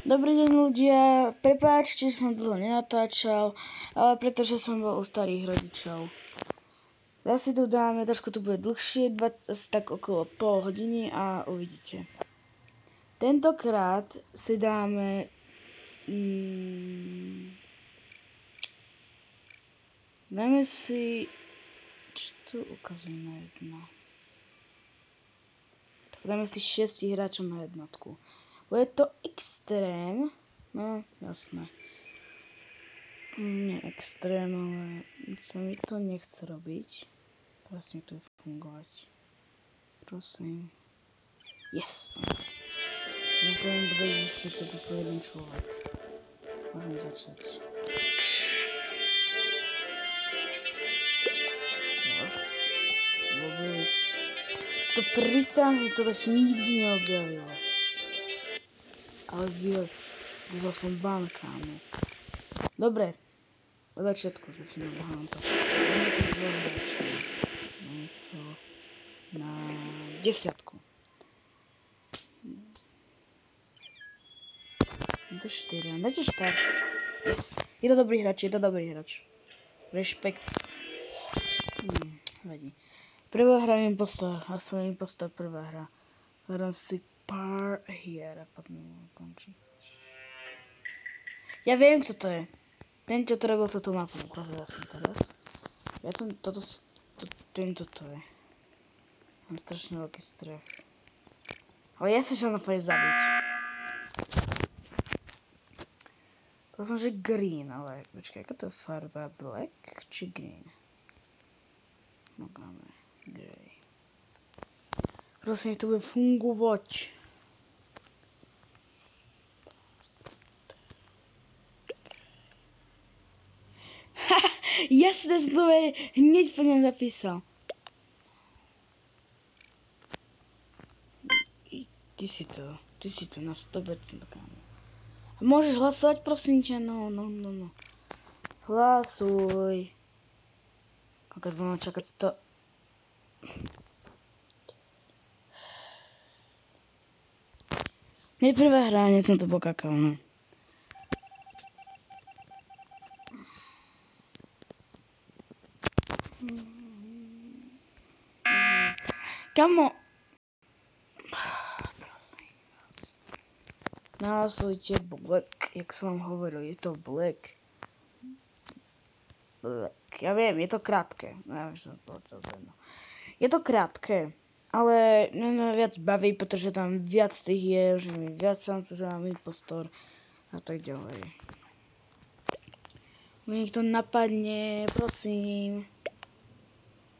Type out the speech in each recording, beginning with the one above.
Dobrý deň ľudia, prepáčte, že som dlho nenatáčal, ale pretože som bol u starých rodičov. Zase tu dáme, trošku tu bude dlhšie, asi tak okolo pol hodiny a uvidíte. Tentokrát si dáme... dáme si... Čo tu ukazujem na jedno? Dáme si 6 hráčov na jednotku. Bude to extrém, no jasné. Nie extrém, ale sa mi to nechce robiť. Teraz mi tu je fungovať. Prosím. Yes! Ja sa len bude vysvetliť ako jeden človek. Môžem začať. To prisám, že to ešte nikdy neobjavilo. Ale dostal som ban, kámo. Dobre. Od začiatku začínam, hľadám to. Máme to dvoch hráčov. Máme to na 10. Dáte 4, dáte štart. Yes. Je to dobrý hráč, Rešpekt. Vadí. Prvá hra je impostor, a svoj impostor prvá hra. Hľadám si pár hier a potom končí. Ja viem, kto to je. Ten, čo to robil túto mapu, ukazujem som teraz. Tento to je. Mám strašne veľký strach. Ale ja sa šel napojť zabiť. To som, že green, ale počkaj, aká to je farba? Black či green? No máme grey. Prosím, to bude fungovať. Jasne, som to hneď po ňom zapísal. Ty si to na 100%, kámo. A môžeš hlasovať, prosím ťa, no. Hlasuj. Koľko budem čakať to... Nejprve hra, hneď som to pokakal, no. Kamo... Prosím vás. Nahlasujte Black, jak som vám hovoril, je to Black. Ja viem, je to krátke. Je to krátke, ale mňa viac baví, pretože tam viac tých je, že mi viac šancu, že mám impostor a tak ďalej. Nech to napadne, prosím.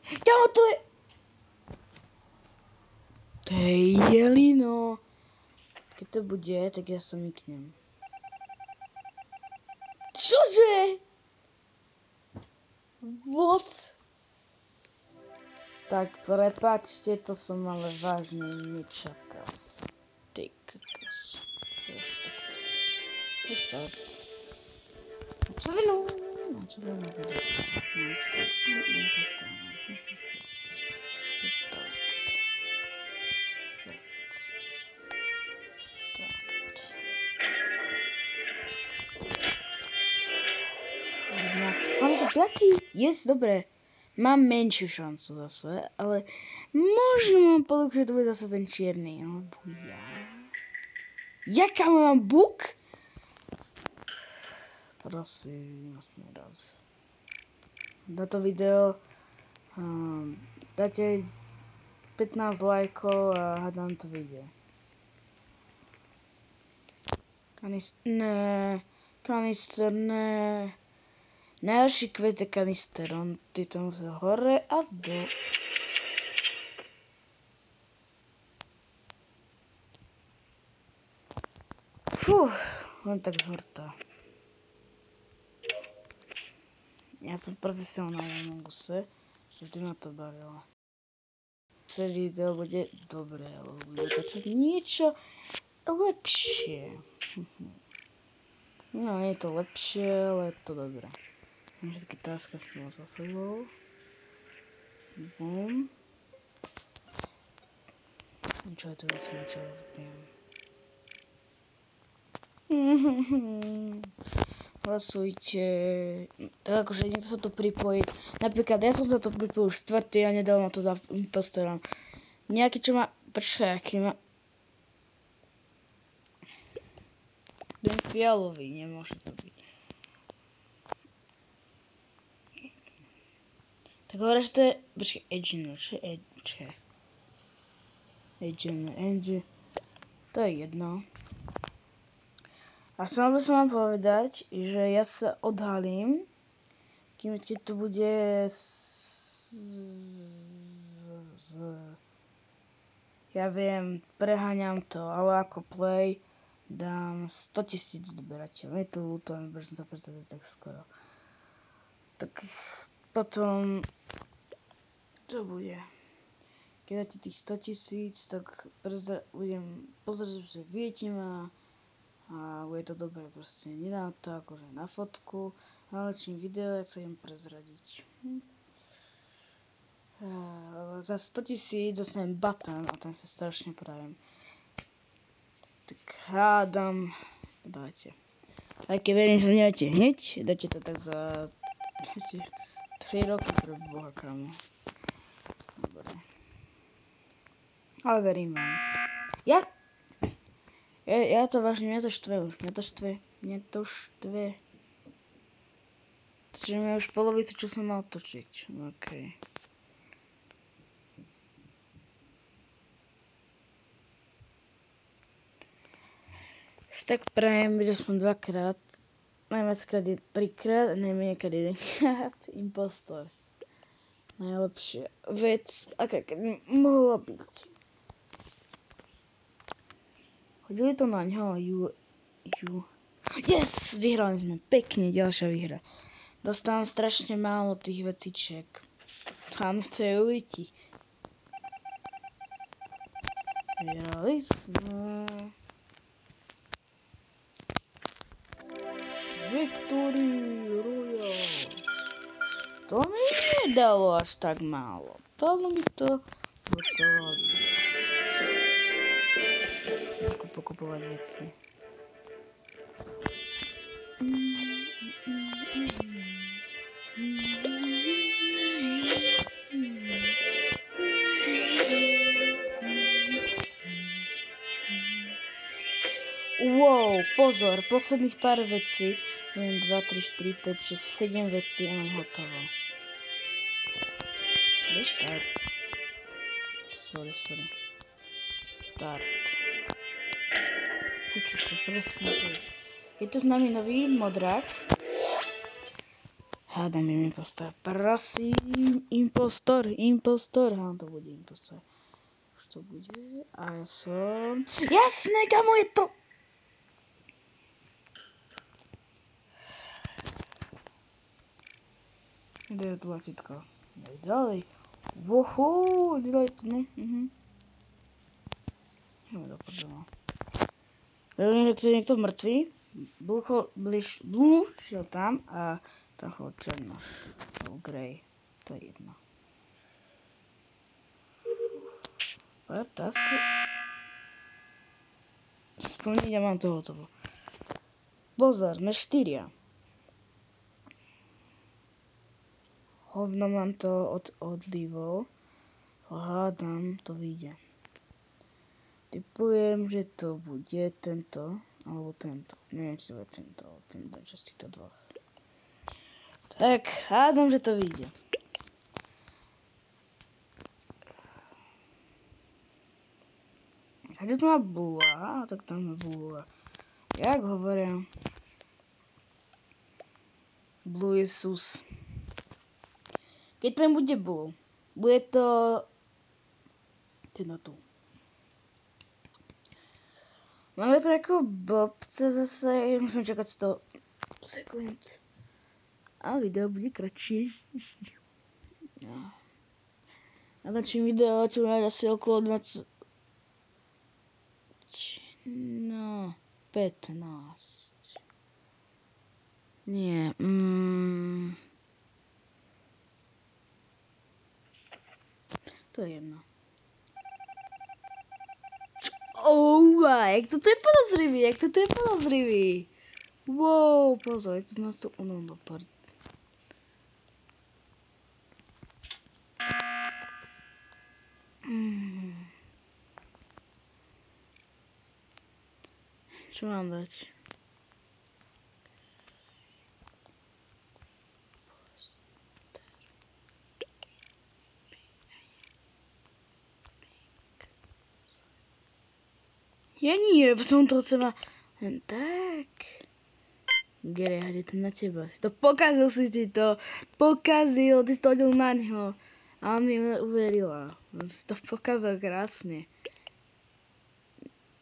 Kámo, to je... To je jelino. Keď to bude, tak ja sa myknem. Čože? What? Tak prepáčte, to som ale vážne nečakal. Ty kokos. Rešpekt. Na červenú bude. Mám to viaci? Yes, dobre. Mám menšiu šancu zase, ale možno mám podľa, že to bude zase ten čierny, alebo ja. Jaká mám buk? Prosím, aspoň raz. Na to video dáte 15 lajkov a hádam to vyjde. Kanister, ne. Najhorší quest je kanister, ty to musí hore a do. Len tak zhorta. Ja som profesionál na Amonguse, vždy ma to bavilo. Celé video bude dobré, alebo bude točiť niečo lepšie. No, je to lepšie, ale je to dobré. Všetky táska spolu za sebou. Bum. Čo je to, asi niečo rozbijem. Hlasujte. Tak akože niekto sa tu pripojí. Napríklad ja som sa tu pripojil už 4. a nedal ma to za impostora. Nejaký, čo má... Počkaj, aký má... Ten fialový, nemôže to byť. Tak hovorí, že to je... Počkaj, Edgino, čo je Edge? Edge. To je jedno. A chcel by som vám povedať, že ja sa odhalím, kým keď tu bude ja viem, preháňam to, ale ako play dám 100 000 zberateľov. Je to ľúto, že som sa predstavil tak skoro. Tak potom čo bude? Keď dáte tých 100 000, tak budem pozrieť, že viete ma a bude to dobre, proste nedám to akože na fotku, natočím video, jak sa idem prezradiť. Za 100 000 dostanem button a ten sa strašne prajem. Tak hádam, dáte. Aj keď verím, že nedáte hneď, dáte to tak za 3 roky pre Boha, kamo. Dobre. Ale verím vám. Ja to vážne, mňa to štve. Takže mňa už polovicu, čo som mal točiť. OK. Tak prajem byť aspoň 2-krát. Najviackrát je 3-krát a najmenejkrát 1-krát. Impostor. Najlepšia vec, aká keby mohla byť. Hodili to na ňo. Yes! Vyhrali sme. Pekne, ďalšia výhra. Dostávam strašne málo tých vecičiek. Tam v tej ulici. Vyhrali sme. Victory Royale. To mi nedalo až tak málo. Dalo mi to docela viac. Pokupovať veci. Wow, pozor, posledných pár vecí. 1, 2, 3, 4, 5, 6, 7 vecí a mám hotovo. Kde je štart? Sorry. Start. Takisto presne to. Je tu s nami nový modrák. Hádam im impostor. Prosím, impostor. Hádam, to bude impostor. Už to bude. A ja som... Jasné, kamo je to! Kde je 20? Ďalej. Woho, ďalej to, no. Ideme do prdela. Je niekto mŕtvý. Blue šiel tam a tam chodil černoš. Grey. To je jedno. Pár tasku. Spomniť a mám to hotovo. Pozor, sme 4. Hovno mám to odlivol. Hádam, to vyjde. Typujem, že to bude tento, alebo tento. Neviem, či to bude tento, ale ten bude z týchto dvoch. Tak, hádam, že to vyjde. A kde to má bula? Tak tam má bula. Jak hovorím? Blue je sus. Keď tam bude blue, bude to... Teda tu. Máme to ako blbce zase, musím čakať 100 sekúnd. A video bude kratšie. Natočím video, čo bude asi okolo 20... No, 15. Nie, To je jedno. Jak to je podozrivý, Wow, pozor, jak to z nás tu ono dopad. Čo mám dať? Ja nie, potom to chcem len tak. Gere, je to na teba. Si to pokazil, ty si to hodil na ňo. A on mi uverila. On si to pokazal krásne.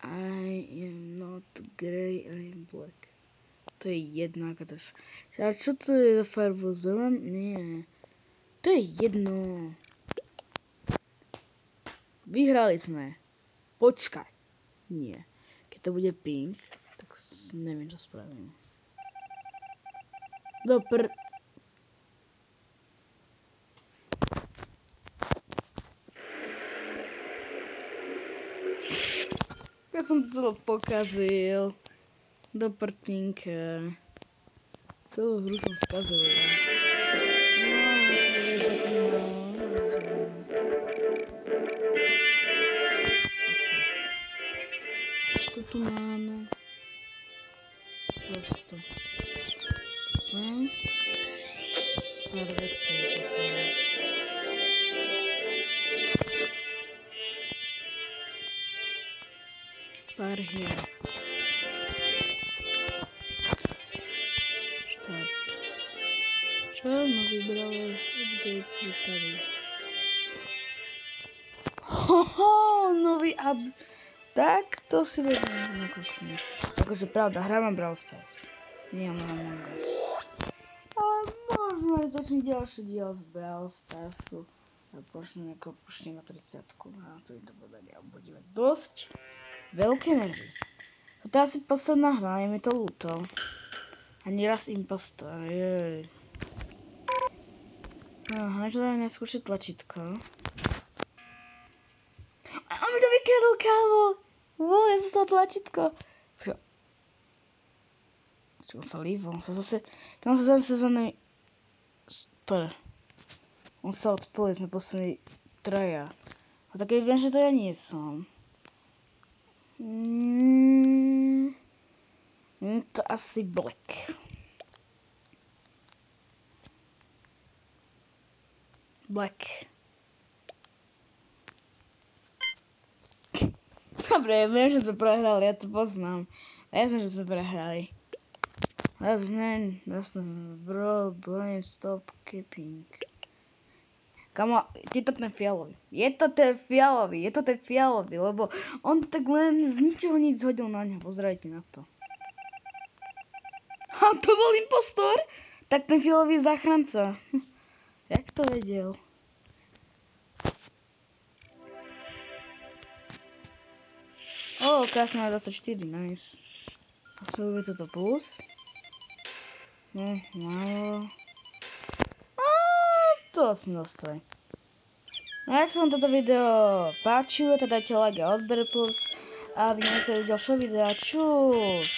I am not grey, I am black. To je jedna katev. A čo to je za farbu? Zelen? Nie. To je jedno. Vyhrali sme. Počkaj. Nie. Keď to bude pink, tak neviem, čo spravím. Ja som to celé pokazil. Do prtinka. Celú hru som skazil. Co tu máme? Prosto. Sem. Pár vecí, čo to je. Pár hier. Štart. Čo? Nový brawler update je tady. Nový tak to si vezmem nakúknem. Akože pravda, hrávam Brawl Stars. Nie, mám Among Us. Ale môžeme začať ďalší diel z Brawl Starsu. A počneme na 30-ku. A celý to bude budeme dosť veľké nervy. Toto je asi posledná hra, je mi to ľúto. Ani raz impostor, jej. Aha, čo dáme neskúšiť tlačítko. A on mi to vykradol, kámo! Ja som stala tlačítko. Čo on sa líbol, on sa zase za nami... On sa odpolil, sme poslední traja. A tak viem, že to ja nie som. To asi Black. Dobre, viem, že sme prehrali, ja to poznám. Jasne, že sme prehrali. Bro, blame, stop, keeping. Kamo, je to ten fialový. Je to ten fialový, lebo on tak len z ničoho nič zhodil na ňa. Pozerajte na to. A to bol impostor? Tak ten fialový je záchranca. Jak to vedel? Krásne má 24, nice. Posúvame toto plus. Málo. To sme dostali. No ak sa vám toto video páčilo, tak dajte like a odber plus. A aby ste videli ďalšie videa. Čus!